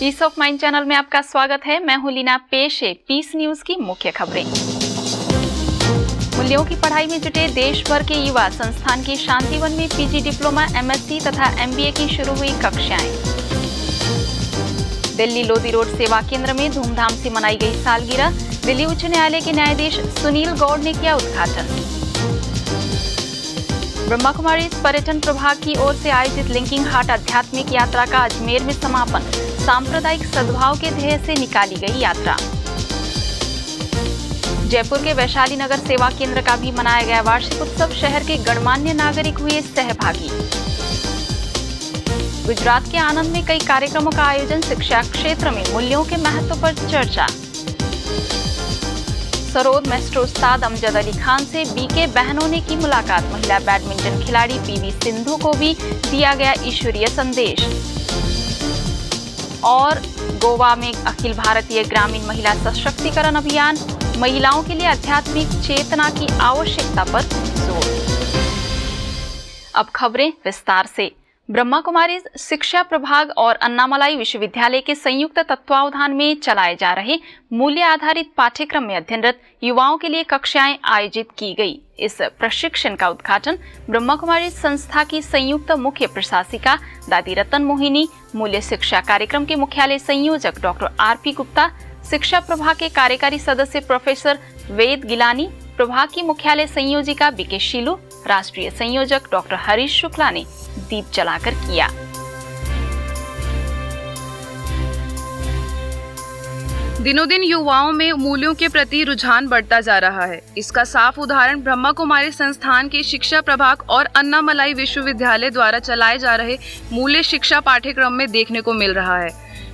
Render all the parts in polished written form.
Piece of mind channel में आपका स्वागत है। मैं हूं लीना। पेश है पीस न्यूज की मुख्य खबरें। मूल्यों की पढ़ाई में जुटे देश भर के युवा। संस्थान की शांतिवन में पीजी डिप्लोमा, एमएससी तथा एमबीए की शुरू हुई कक्षाएं। दिल्ली लोधी रोड सेवा केंद्र में धूमधाम से मनाई गई सालगिरह। दिल्ली उच्च न्यायालय के न्यायाधीश सुनील गौड़ ने किया उद्घाटन। ब्रह्मा कुमारी पर्यटन प्रभाग की ओर से आयोजित लिंकिंग हार्ट आध्यात्मिक यात्रा का अजमेर में समापन। सांप्रदायिक सद्भाव के ध्येय से निकाली गई यात्रा। जयपुर के वैशाली नगर सेवा केंद्र का भी मनाया गया वार्षिक उत्सव। शहर के गणमान्य नागरिक हुए सहभागी। गुजरात के आनंद में कई कार्यक्रमों का आयोजन। शिक्षा क्षेत्र में मूल्यों के महत्व पर चर्चा। सरोद मेस्ट्रो उस्ताद अमजद अली खान से बीके बहनों ने की मुलाकात। महिला बैडमिंटन खिलाड़ी पीवी सिंधु को भी दिया गया ईश्वरीय संदेश। और गोवा में अखिल भारतीय ग्रामीण महिला सशक्तिकरण अभियान, महिलाओं के लिए आध्यात्मिक चेतना की आवश्यकता पर जोर। अब खबरें विस्तार से। ब्रह्मा कुमारी शिक्षा प्रभाग और अन्नामलाई विश्वविद्यालय के संयुक्त तत्वावधान में चलाए जा रहे मूल्य आधारित पाठ्यक्रम में अध्ययनरत युवाओं के लिए कक्षाएं आयोजित की गई। इस प्रशिक्षण का उद्घाटन ब्रह्मा कुमारी संस्था की संयुक्त मुख्य प्रशासिका दादी रतन मोहिनी, मूल्य शिक्षा कार्यक्रम के मुख्यालय संयोजक डॉक्टर आरपी गुप्ता, शिक्षा प्रभाग के कार्यकारी सदस्य प्रोफेसर वेद गिलानी, प्रभाग की मुख्यालय संयोजिका बीके शीलू, राष्ट्रीय संयोजक डॉक्टर हरीश शुक्ला ने दीप जलाकर किया। दिनों दिन युवाओं में मूल्यों के प्रति रुझान बढ़ता जा रहा है। इसका साफ उदाहरण ब्रह्मा कुमारी संस्थान के शिक्षा प्रभाग और अन्नामलाई विश्वविद्यालय द्वारा चलाए जा रहे मूल्य शिक्षा पाठ्यक्रम में देखने को मिल रहा है।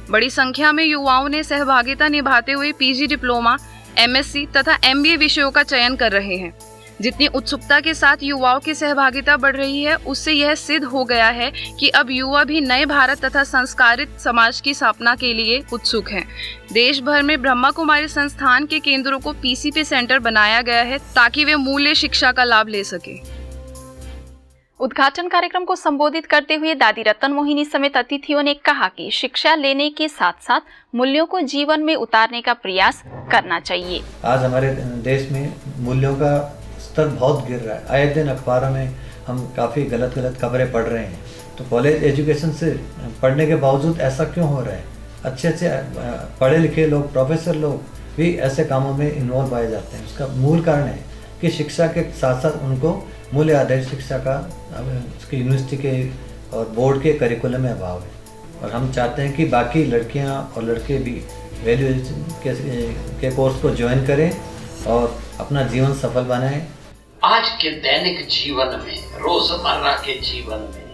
बड़ी संख्या में युवाओं ने सहभागिता निभाते हुए पीजी डिप्लोमा, एमएससी तथा एमबीए विषयों का चयन कर रहे हैं। जितनी उत्सुकता के साथ युवाओं की सहभागिता बढ़ रही है, उससे यह सिद्ध हो गया है कि अब युवा भी नए भारत तथा संस्कारित समाज की स्थापना के लिए उत्सुक हैं। देश भर में ब्रह्मा कुमारी संस्थान के केंद्रों को पीसीपी सेंटर बनाया गया है ताकि वे मूल्य शिक्षा का लाभ ले सके। उद्घाटन कार्यक्रम को संबोधित करते हुए दादी रतन मोहिनी समेत अतिथियों ने कहा कि शिक्षा लेने के साथ साथ मूल्यों को जीवन में उतारने का प्रयास करना चाहिए। आज हमारे देश में मूल्यों का स्तर बहुत गिर रहा है। आए दिन अखबारों में हम काफ़ी गलत खबरें पढ़ रहे हैं। तो कॉलेज एजुकेशन से पढ़ने के बावजूद ऐसा क्यों हो रहा है? अच्छे पढ़े लिखे लोग, प्रोफेसर लोग भी ऐसे कामों में इन्वॉल्व पाए जाते हैं। उसका मूल कारण है कि शिक्षा के साथ साथ उनको मूल्य आधारित शिक्षा का उसकी यूनिवर्सिटी के और बोर्ड के करिकुलम में अभाव है। और हम चाहते हैं कि बाकी लड़कियां और लड़के भी वैल्यू एडिशन के कोर्स को ज्वाइन करें और अपना जीवन सफल बनाएं। आज के दैनिक जीवन में, रोजमर्रा के जीवन में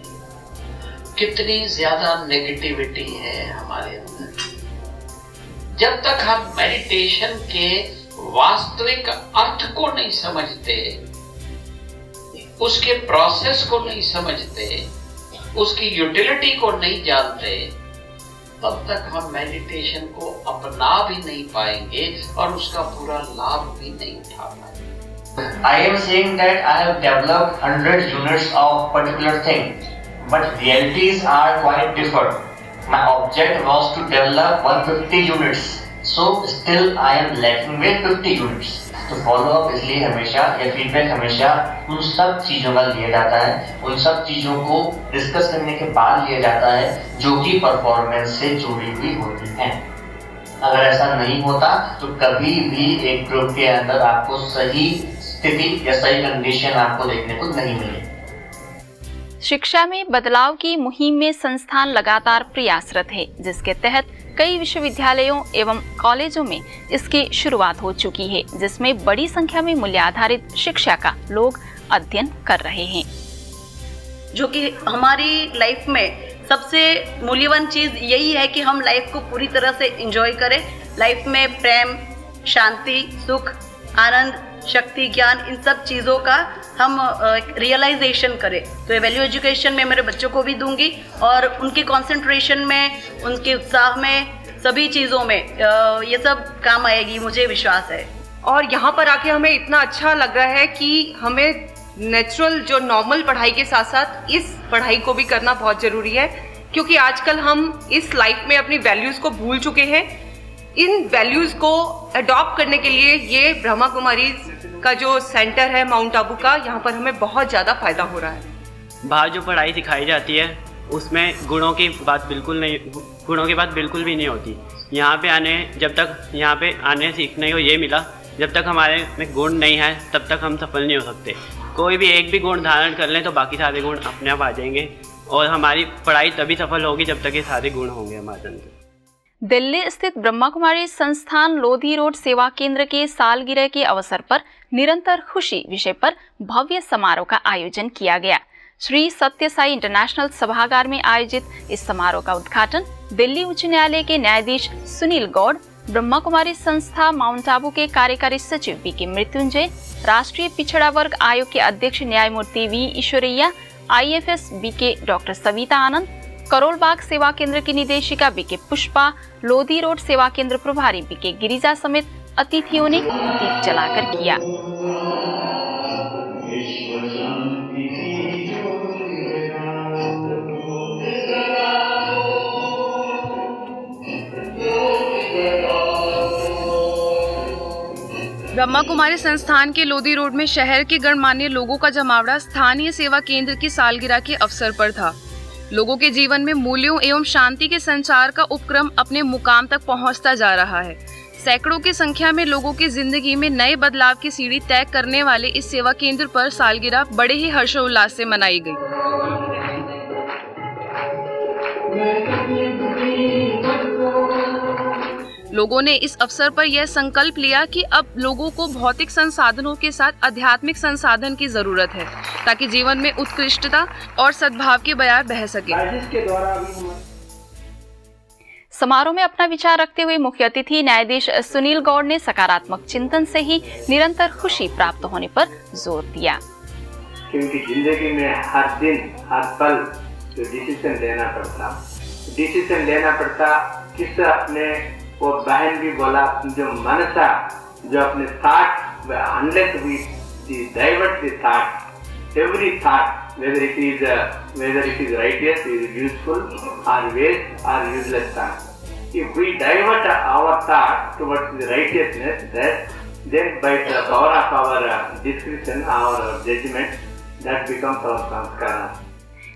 कितनी ज्यादा नेगेटिविटी है हमारे अंदर। जब तक हम मेडिटेशन के वास्तविक अर्थ को नहीं समझते, उसके प्रोसेस को नहीं समझते, उसकी यूटिलिटी को नहीं जानते, तब तक हम मेडिटेशन को अपना भी नहीं पाएंगे और उसका पूरा लाभ भी नहीं उठा पाएंगे। I am saying that I have developed 100 units of particular thing, but realities are quite different. My object was to develop 150 units, so still I am lacking with 50 units. तो फॉलो अप इसलिए हमेशा या feedback हमेशा उन सब चीजों का लिया जाता है, उन सब चीजों को डिस्कस करने के बाद लिया जाता है जो कि परफॉर्मेंस से जुड़ी हुई होती हैं। अगर ऐसा नहीं होता तो कभी भी एक ग्रुप के अंदर आपको सही स्थिति या सही कंडीशन आपको देखने को नहीं मिलेगी। शिक्षा में बदलाव की मुहिम में संस्थान लगातार प्रयासरत है, जिसके तहत कई विश्वविद्यालयों एवं कॉलेजों में इसकी शुरुआत हो चुकी है, जिसमें बड़ी संख्या में मूल्य आधारित शिक्षा का लोग अध्ययन कर रहे हैं। जो कि हमारी लाइफ में सबसे मूल्यवान चीज यही है कि हम लाइफ को पूरी तरह से एंजॉय करें। लाइफ में प्रेम, शांति, सुख, आनंद, शक्ति, ज्ञान, इन सब चीज़ों का हम रियलाइजेशन करें। तो ये वैल्यू एजुकेशन में मेरे बच्चों को भी दूंगी और उनके कंसंट्रेशन में, उनके उत्साह में, सभी चीज़ों में ये सब काम आएगी, मुझे विश्वास है। और यहाँ पर आके हमें इतना अच्छा लग रहा है कि हमें नेचुरल जो नॉर्मल पढ़ाई के साथ साथ इस पढ़ाई को भी करना बहुत ज़रूरी है क्योंकि आजकल हम इस लाइफ में अपनी वैल्यूज को भूल चुके हैं। इन वैल्यूज को अडॉप्ट करने के लिए ये ब्रह्मा कुमारी का जो सेंटर है माउंट आबू का, यहाँ पर हमें बहुत ज़्यादा फायदा हो रहा है। बाहर जो पढ़ाई सिखाई जाती है उसमें गुणों की बात बिल्कुल भी नहीं होती। यहाँ पे आने सीखने को ये मिला, जब तक हमारे में गुण नहीं है तब तक हम सफल नहीं हो सकते। कोई भी एक भी गुण धारण कर लें तो बाकी सारे गुण अपने आप आ जाएंगे और हमारी पढ़ाई तभी सफल होगी जब तक ये सारे गुण होंगे हमारे अंदर। दिल्ली स्थित ब्रह्मा कुमारी संस्थान लोधी रोड सेवा केंद्र के सालगिरह के अवसर पर निरंतर खुशी विषय पर भव्य समारोह का आयोजन किया गया। श्री सत्य साई इंटरनेशनल सभागार में आयोजित इस समारोह का उद्घाटन दिल्ली उच्च न्यायालय के न्यायाधीश सुनील गौड़, ब्रह्मा कुमारी संस्था माउंट आबू के कार्यकारी सचिव बीके मृत्युंजय, राष्ट्रीय पिछड़ा वर्ग आयोग के अध्यक्ष न्यायमूर्ति V Eswaraiah, IFS BK doctor Savita Anand, Karol Bagh सेवा केंद्र की निदेशिका बीके पुष्पा, लोधी रोड सेवा केंद्र प्रभारी बीके गिरिजा समेत अतिथियों ने दीप जलाकर किया। ब्रह्मा कुमारी संस्थान के लोधी रोड में शहर के गणमान्य लोगों का जमावड़ा स्थानीय सेवा केंद्र की सालगिरह के अवसर पर था। लोगों के जीवन में मूल्यों एवं शांति के संचार का उपक्रम अपने मुकाम तक पहुंचता जा रहा है। सैकड़ों की संख्या में लोगों की जिंदगी में नए बदलाव की सीढ़ी तय करने वाले इस सेवा केंद्र पर सालगिरह बड़े ही हर्षोल्लास से मनाई गई। लोगों ने इस अवसर पर यह संकल्प लिया कि अब लोगों को भौतिक संसाधनों के साथ आध्यात्मिक संसाधन की जरूरत है ताकि जीवन में उत्कृष्टता और सद्भाव के बयार बह सके। समारोह में अपना विचार रखते हुए मुख्य अतिथि न्यायाधीश सुनील गौड़ ने सकारात्मक चिंतन से ही निरंतर खुशी प्राप्त होने पर जोर दिया। क्योंकि जिंदगी में हर दिन हर पल जो डिसीजन लेना पड़ता किस अपने वो बहन भी बोला जो मनसा जो अपने thought unless we divert the thought every thought whether it is righteous, is useful or waste or useless thought. If we divert our thought towards the righteousness, then by the power of our discretion, our judgment, that becomes our sanskara.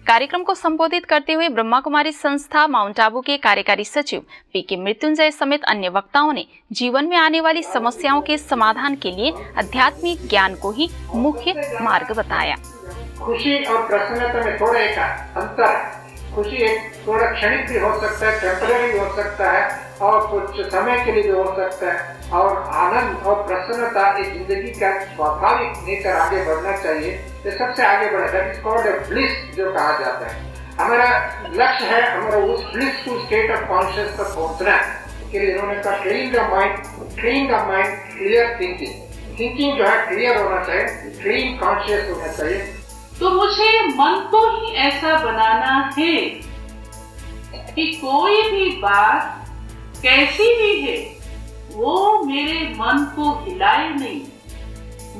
कार्यक्रम को संबोधित करते हुए ब्रह्मा कुमारी संस्था mount Abu के कार्यकारी सचिव BK Mrityunjay समेत अन्य वक्ताओं ने जीवन में आने वाली समस्याओं के समाधान के लिए आध्यात्मिक ज्ञान को ही मुख्य मार्ग बताया। खुशी और प्रसन्नता में थोड़ा एक अंतर है। खुशी एक थोड़ा क्षणिक भी हो सकता है, टेम्पररी हो सकता है और कुछ समय के लिए भी हो सकता है। और आनंद और प्रसन्नता एक जिंदगी का स्वाभाविक नेचर आगे बढ़ना चाहिए। ये सबसे आगे बढ़े, that is called a bliss जो कहा जाता है। हमारा लक्ष्य है हमारा उस ब्लिसफुल स्टेट ऑफ कॉन्शियस तक पहुंचना है। के लिए इन्होंने कहा clean the mind, clear thinking जो है क्लियर होना चाहिए, क्लीन कॉन्शियस होना चाहिए। तो मुझे मन को ही ऐसा बनाना है कि कोई भी बात कैसी भी है वो मेरे मन को हिलाए नहीं।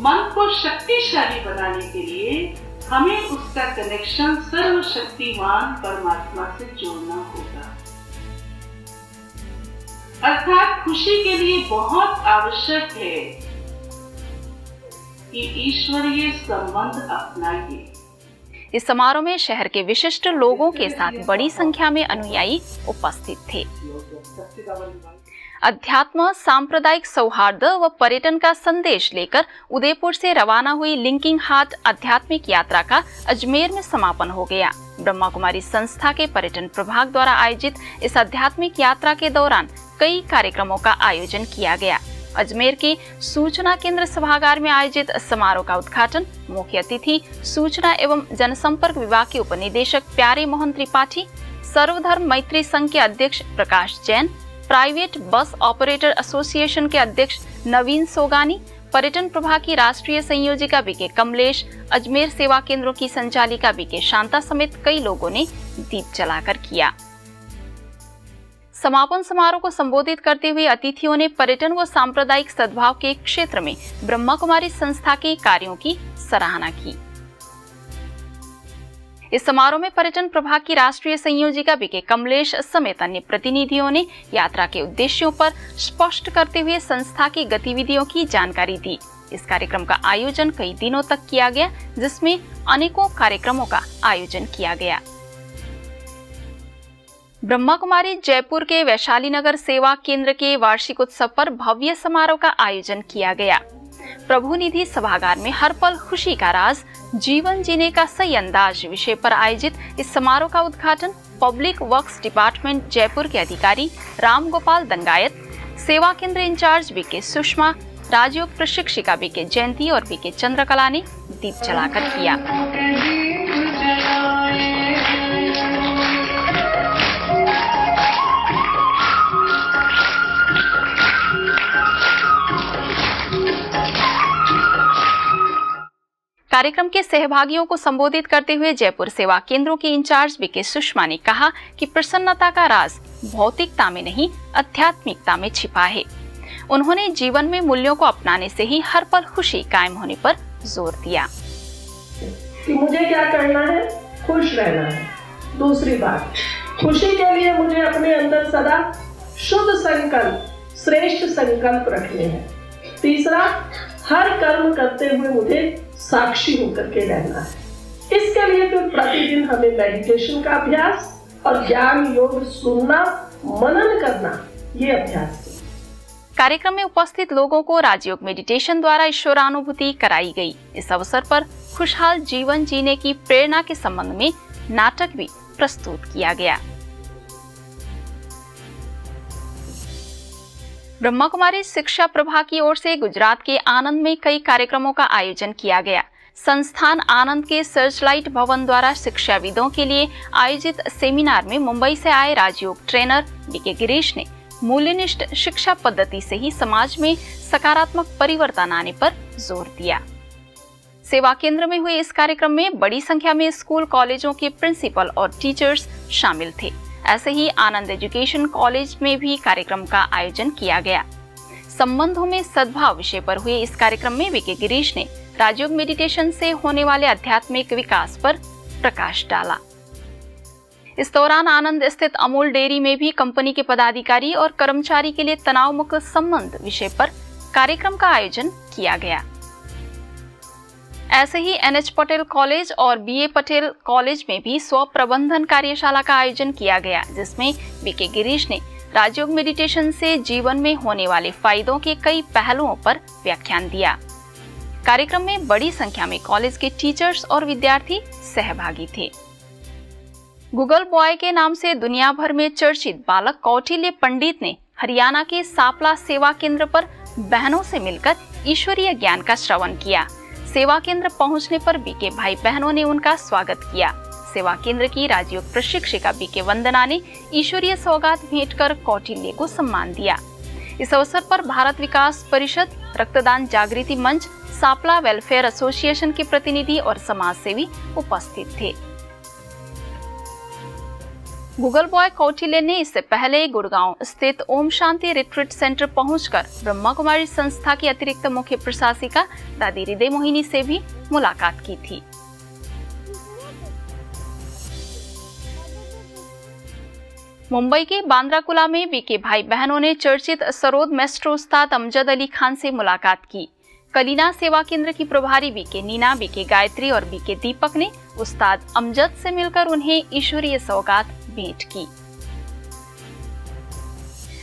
मन को शक्तिशाली बनाने के लिए हमें उसका कनेक्शन सर्वशक्तिमान परमात्मा से जोड़ना होगा। अर्थात खुशी के लिए बहुत आवश्यक है कि ईश्वरीय संबंध अपनाइए। इस समारोह में शहर के विशिष्ट लोगों के साथ बड़ी संख्या में अनुयायी उपस्थित थे। अध्यात्म, सांप्रदायिक सौहार्द व पर्यटन का संदेश लेकर उदयपुर से रवाना हुई लिंकिंग हार्ट आध्यात्मिक यात्रा का अजमेर में समापन हो गया। ब्रह्मा कुमारी संस्था के पर्यटन प्रभाग द्वारा आयोजित इस आध्यात्मिक यात्रा के दौरान कई कार्यक्रमों का आयोजन किया गया। अजमेर के सूचना केंद्र सभागार में आयोजित समारोह का उद्घाटन मुख्य अतिथि सूचना एवं जनसंपर्क विभाग के उपनिदेशक प्यारे मोहन त्रिपाठी, सर्वधर्म मैत्री संघ के अध्यक्ष Prakash Jain, private bus operator association के अध्यक्ष नवीन सोगानी, पर्यटन प्रभाग की राष्ट्रीय संयोजिका बीके कमलेश, अजमेर सेवा केंद्रों की संचालिका बीके शांता समेत कई लोगों ने दीप जलाकर किया। समापन समारोह को संबोधित करते हुए अतिथियों ने पर्यटन व सांप्रदायिक सद्भाव के क्षेत्र में ब्रह्मा कुमारी संस्था के कार्यों की सराहना की। इस समारोह में पर्यटन प्रभाग की राष्ट्रीय संयोजिका बीके कमलेश समेत अन्य प्रतिनिधियों ने यात्रा के उद्देश्यों पर स्पष्ट करते हुए संस्था की गतिविधियों की जानकारी दी। इस कार्यक्रम का आयोजन कई दिनों तक किया गया, जिसमें अनेकों कार्यक्रमों का आयोजन किया गया। ब्रह्मा कुमारी जयपुर के वैशाली नगर सेवा केंद्र के वार्षिक उत्सव पर भव्य समारोह का आयोजन किया गया। प्रभु निधि सभागार में हर पल खुशी का राज, जीवन जीने का सही अंदाज विषय पर आयोजित इस समारोह का उद्घाटन पब्लिक वर्क्स डिपार्टमेंट जयपुर के अधिकारी राम गोपाल दंगायत, सेवा केंद्र इंचार्ज बीके सुषमा, राजयोग प्रशिक्षिका बीके जयंती और बीके चंद्रकला ने दीप जलाकर किया। कार्यक्रम के सहभागियों को संबोधित करते हुए जयपुर सेवा केंद्रों के इंचार्ज बीके सुषमा ने कहा कि प्रसन्नता का राज भौतिकता में नहीं, आध्यात्मिकता में छिपा है। उन्होंने जीवन में मूल्यों को अपनाने से ही हर पल खुशी कायम होने पर जोर दिया कि मुझे क्या करना है, खुश रहना है। दूसरी बात, खुशी के लिए मुझे अपने अंदर सदा शुद्ध संकल्प, श्रेष्ठ संकल्प रखने हैं। तीसरा, हर कर्म करते हुए मुझे साक्षी होकर के रहना है। इसके लिए फिर प्रतिदिन हमें मेडिटेशन का अभ्यास और ज्ञान योग सुनना, मनन करना, ये अभ्यास है। कार्यक्रम में उपस्थित लोगों को राजयोग मेडिटेशन द्वारा ईश्वरानुभूति कराई गई। इस अवसर पर खुशहाल जीवन जीने की प्रेरणा के संबंध में नाटक भी प्रस्तुत किया गया। ब्रह्मा कुमारी शिक्षा प्रभाग की ओर से गुजरात के आनंद में कई कार्यक्रमों का आयोजन किया गया। संस्थान आनंद के सर्चलाइट भवन द्वारा शिक्षाविदों के लिए आयोजित सेमिनार में मुंबई से आए राजयोग ट्रेनर बीके गिरीश ने मूल्यनिष्ठ शिक्षा पद्धति से ही समाज में सकारात्मक परिवर्तन आने पर जोर दिया। सेवा केंद्र में हुए इस कार्यक्रम में बड़ी संख्या में स्कूल कॉलेजों के प्रिंसिपल और टीचर्स शामिल थे। ऐसे ही आनंद एजुकेशन कॉलेज में भी कार्यक्रम का आयोजन किया गया। संबंधों में सद्भाव विषय पर हुए इस कार्यक्रम में बीके गिरीश ने राजयोग मेडिटेशन से होने वाले आध्यात्मिक विकास पर प्रकाश डाला। इस दौरान आनंद स्थित अमूल डेयरी में भी कंपनी के पदाधिकारी और कर्मचारी के लिए तनाव मुक्त संबंध विषय पर कार्यक्रम का आयोजन किया गया। ऐसे ही NH पटेल कॉलेज और BA पटेल कॉलेज में भी स्व प्रबंधन कार्यशाला का आयोजन किया गया, जिसमें बीके गिरीश ने राजयोग मेडिटेशन से जीवन में होने वाले फायदों के कई पहलुओं पर व्याख्यान दिया। कार्यक्रम में बड़ी संख्या में कॉलेज के टीचर्स और विद्यार्थी सहभागी थे। गूगल बॉय के नाम से दुनिया भर में चर्चित बालक कौटिल्य पंडित ने हरियाणा के सापला सेवा केंद्र पर बहनों से मिलकर ईश्वरीय ज्ञान का श्रवण किया। सेवा केंद्र पहुंचने पर बीके भाई बहनों ने उनका स्वागत किया। सेवा केंद्र की राजयोग प्रशिक्षिका बीके वंदना ने ईश्वरीय सौगात भेंट कर कौटिल्य को सम्मान दिया। इस अवसर पर भारत विकास परिषद, रक्तदान जागृति मंच, सापला वेलफेयर एसोसिएशन के प्रतिनिधि और समाजसेवी उपस्थित थे। गूगल बॉय कौटिल्य ने इससे पहले गुड़गांव स्थित ओम शांति रिट्रीट सेंटर पहुंचकर ब्रह्मा कुमारी संस्था की अतिरिक्त मुख्य प्रशासिका दादी हृदय मोहिनी से भी मुलाकात की थी। मुंबई के बांद्राकुला में बीके भाई बहनों ने चर्चित सरोद मेस्ट्रो उस्ताद अमजद अली खान से मुलाकात की। कलीना सेवा केंद्र की प्रभारी बीके नीना, बीके गायत्री और बीके दीपक ने उस्ताद अमजद से मिलकर उन्हें ईश्वरीय सौगात भेंट की।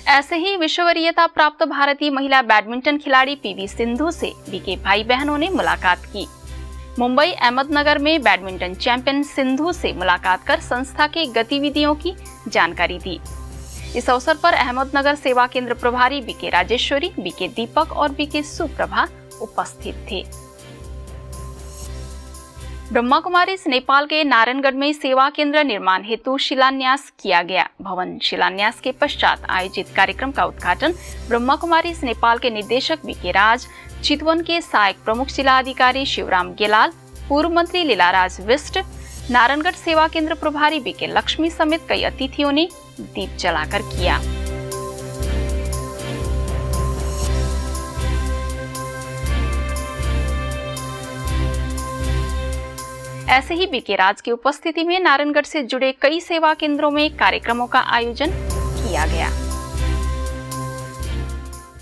ऐसे ही विश्व वरीयता प्राप्त भारतीय महिला बैडमिंटन खिलाड़ी PV सिंधु से बीके भाई बहनों ने मुलाकात की। मुंबई अहमदनगर में बैडमिंटन चैंपियन सिंधु से मुलाकात कर संस्था की गतिविधियों की जानकारी दी। इस अवसर पर अहमदनगर सेवा केंद्र प्रभारी बीके राजेश्वरी, बीके दीपक और बीके सुप्रभा उपस्थित थे। ब्रह्मा कुमारी नेपाल के नारायणगढ़ में सेवा केंद्र निर्माण हेतु शिलान्यास किया गया। भवन शिलान्यास के पश्चात आयोजित कार्यक्रम का उद्घाटन ब्रह्मा कुमारी नेपाल के निदेशक बीके राज, चितवन के सहायक प्रमुख जिला अधिकारी शिवराम गेलाल, पूर्व मंत्री लीलाराज विष्ट, नारायणगढ़ सेवा केंद्र प्रभारी बीके लक्ष्मी समेत कई अतिथियों ने दीप जलाकर किया। ऐसे ही बीके राज की उपस्थिति में नारायणगढ़ से जुड़े कई सेवा केंद्रों में कार्यक्रमों का आयोजन किया गया।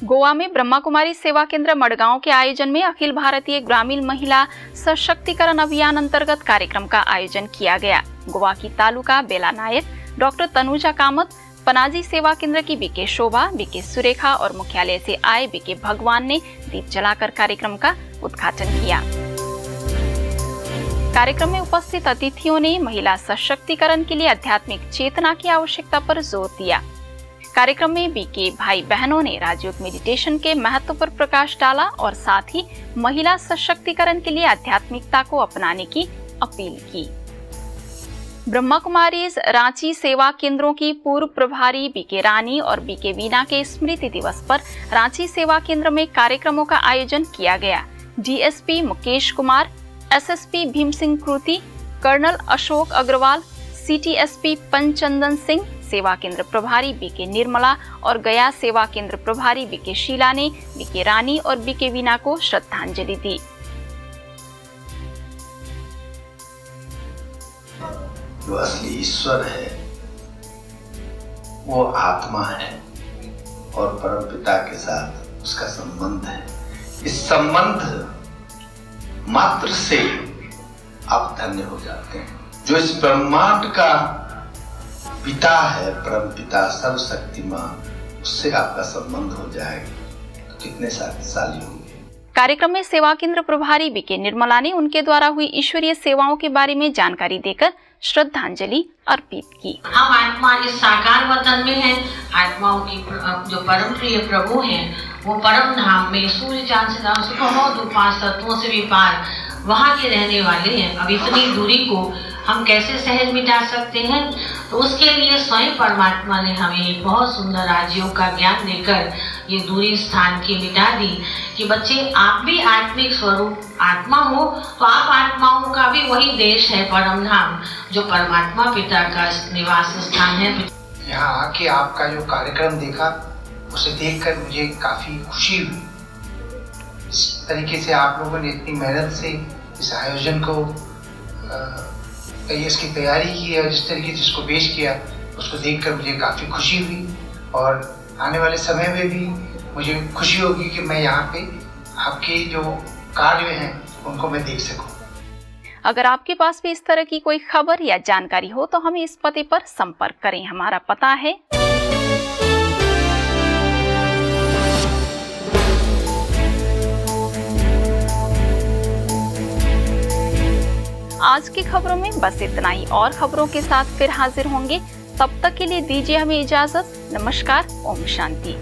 गोवा में ब्रह्मा कुमारी सेवा केंद्र मडगांव के आयोजन में अखिल भारतीय ग्रामीण महिला सशक्तिकरण अभियान अंतर्गत कार्यक्रम का आयोजन किया गया। गोवा की तालुका बेला नायक, डॉक्टर तनुजा कामत, पनाजी सेवा केंद्र की बीके शोभा, बीके सुरेखा और मुख्यालय से आए बीके भगवान ने दीप जलाकर कार्यक्रम का उद्घाटन किया। कार्यक्रम में उपस्थित अतिथियों ने महिला सशक्तिकरण के लिए आध्यात्मिक चेतना की आवश्यकता पर जोर दिया। कार्यक्रम में बीके भाई बहनों ने राजयोग मेडिटेशन के महत्व पर प्रकाश डाला और साथ ही महिला सशक्तिकरण के लिए आध्यात्मिकता को अपनाने की अपील की। ब्रह्मा कुमारी रांची सेवा केंद्रों की पूर्व प्रभारी बीके रानी और बीके वीना के स्मृति दिवस पर रांची सेवा केंद्र में कार्यक्रमों का आयोजन किया गया। डीएसपी मुकेश कुमार, एसएसपी भीम सिंह कृति, कर्नल अशोक अग्रवाल, सीटीएसपी पंचंदन सिंह, सेवा केंद्र प्रभारी बीके निर्मला और गया सेवा केंद्र प्रभारी बीके शीला ने बीके रानी और बीके वीना को श्रद्धांजलि दी। जो असली ईश्वर है वो आत्मा है और परमपिता के साथ उसका संबंध है। इस संबंध मात्र से आप धन्य हो जाते हैं। जो इस ब्रह्मांड का पिता है, परम पिता सर्वशक्तिमान, उससे आपका संबंध हो जाएगा तो कितने शक्तिशाली होंगे। कार्यक्रम में सेवा केंद्र प्रभारी बीके निर्मला ने उनके द्वारा हुई ईश्वरीय सेवाओं के बारे में जानकारी देकर श्रद्धांजलि अर्पित की। हम आत्मा इस साकार वतन में हैं। आत्माओं की जो परम प्रिय प्रभु हैं वो परम धाम में सूर्य चांद से बहुत 5 तत्वों से भी पार वहाँ के रहने वाले हैं। अब इतनी दूरी को हम कैसे सहज मिटा सकते हैं? तो उसके लिए स्वयं परमात्मा ने हमें एक बहुत सुंदर राजयोग का ज्ञान देकर ये दूरी स्थान की मिटा दी कि बच्चे आप भी आत्मिक स्वरूप आत्मा हो तो आप आत्माओं का भी वही देश है परम धाम जो परमात्मा पिता का निवास स्थान है। यहाँ आके आपका जो कार्यक्रम देखा उसे देखकर मुझे काफी खुशी हुई। इस तरीके से आप लोगों ने इतनी मेहनत से इस आयोजन को इसकी तैयारी की है और जिस तरीके से इसको पेश किया उसको देखकर मुझे काफ़ी खुशी हुई और आने वाले समय में भी मुझे खुशी होगी कि मैं यहाँ पे आपके जो कार्य हैं उनको मैं देख सकूँ। अगर आपके पास भी इस तरह की कोई खबर या जानकारी हो तो हमें इस पते पर संपर्क करें। हमारा पता है आज की खबरों में बस इतना ही। और खबरों के साथ फिर हाजिर होंगे। तब तक के लिए दीजिए हमें इजाजत। नमस्कार। ओम शांति।